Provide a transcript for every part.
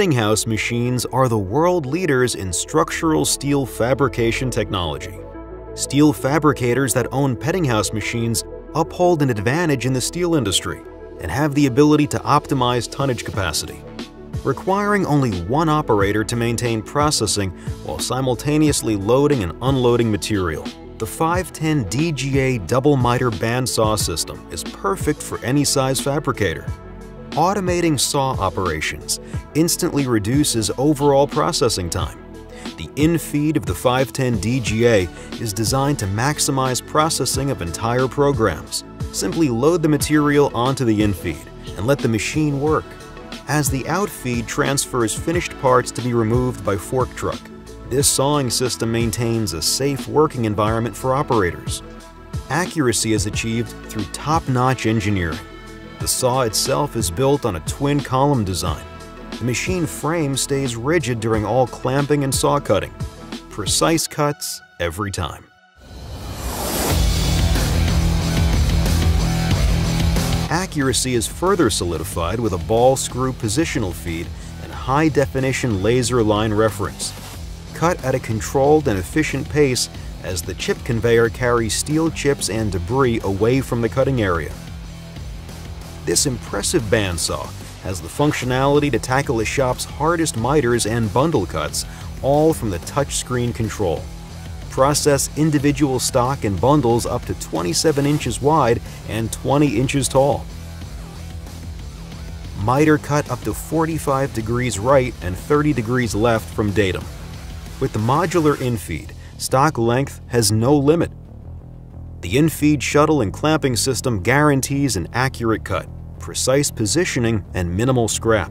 Peddinghaus machines are the world leaders in structural steel fabrication technology. Steel fabricators that own Peddinghaus machines uphold an advantage in the steel industry and have the ability to optimize tonnage capacity. Requiring only one operator to maintain processing while simultaneously loading and unloading material, the 510 DGA double miter bandsaw system is perfect for any size fabricator. Automating saw operations instantly reduces overall processing time. The INFEED of the 510 DGA is designed to maximize processing of entire programs. Simply load the material onto the INFEED and let the machine work, as the outfeed transfers finished parts to be removed by fork truck. This sawing system maintains a safe working environment for operators. Accuracy is achieved through top-notch engineering. The saw itself is built on a twin-column design. The machine frame stays rigid during all clamping and saw cutting. Precise cuts every time. Accuracy is further solidified with a ball screw positional feed and high-definition laser line reference. Cut at a controlled and efficient pace as the chip conveyor carries steel chips and debris away from the cutting area. This impressive bandsaw has the functionality to tackle a shop's hardest miters and bundle cuts, all from the touchscreen control. Process individual stock and bundles up to 27 inches wide and 20 inches tall. Miter cut up to 45 degrees right and 30 degrees left from datum. With the modular INFEED, stock length has no limit. The INFEED shuttle and clamping system guarantees an accurate cut, precise positioning, and minimal scrap.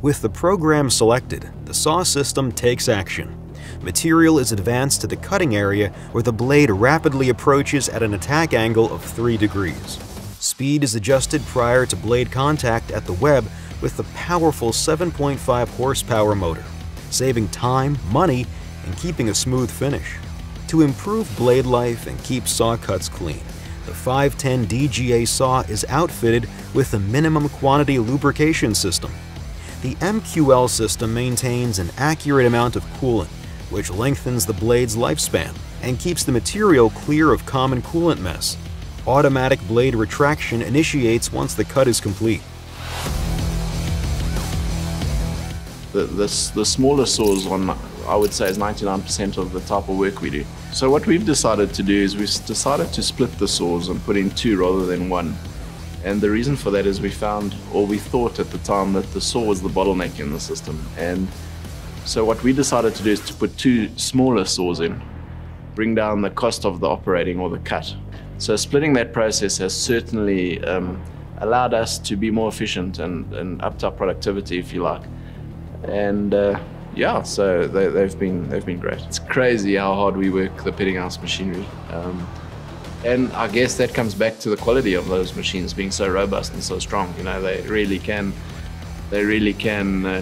With the program selected, the saw system takes action. Material is advanced to the cutting area where the blade rapidly approaches at an attack angle of 3 degrees. Speed is adjusted prior to blade contact at the web with the powerful 7.5 horsepower motor, saving time, money, and keeping a smooth finish. To improve blade life and keep saw cuts clean, the 510 DGA saw is outfitted with a minimum quantity lubrication system. The MQL system maintains an accurate amount of coolant, which lengthens the blade's lifespan and keeps the material clear of common coolant mess. Automatic blade retraction initiates once the cut is complete. The smaller saws I would say is 99% of the type of work we do. So what we've decided to do is we've decided to split the saws and put in 2 rather than 1. And the reason for that is we found, or we thought at the time, that the saw was the bottleneck in the system. And so what we decided to do is to put 2 smaller saws in, bring down the cost of the operating or the cut. So splitting that process has certainly allowed us to be more efficient and upped our productivity, if you like. And yeah, so they've been great. It's crazy how hard we work the Peddinghaus machinery. And I guess that comes back to the quality of those machines being so robust and so strong. You know, they really can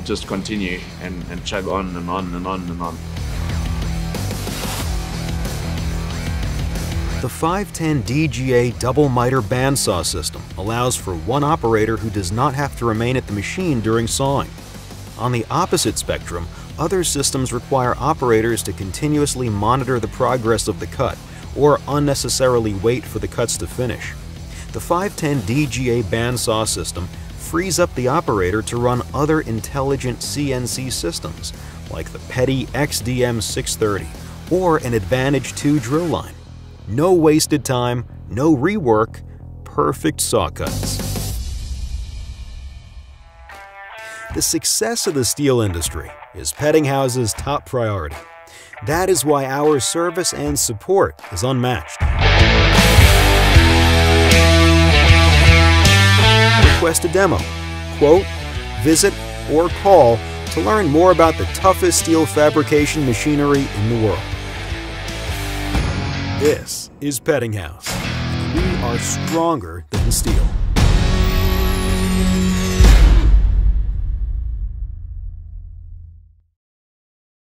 just continue and chug on and on and on and on. The 510 DGA double miter bandsaw system allows for one operator who does not have to remain at the machine during sawing. On the opposite spectrum, other systems require operators to continuously monitor the progress of the cut or unnecessarily wait for the cuts to finish. The 510 DGA bandsaw system frees up the operator to run other intelligent CNC systems like the Petty XDM 630 or an Advantage 2 drill line. No wasted time, no rework, perfect saw cuts. The success of the steel industry is Peddinghaus's top priority. That is why our service and support is unmatched. Request a demo, quote, visit, or call to learn more about the toughest steel fabrication machinery in the world. This is Peddinghaus. We are stronger than steel.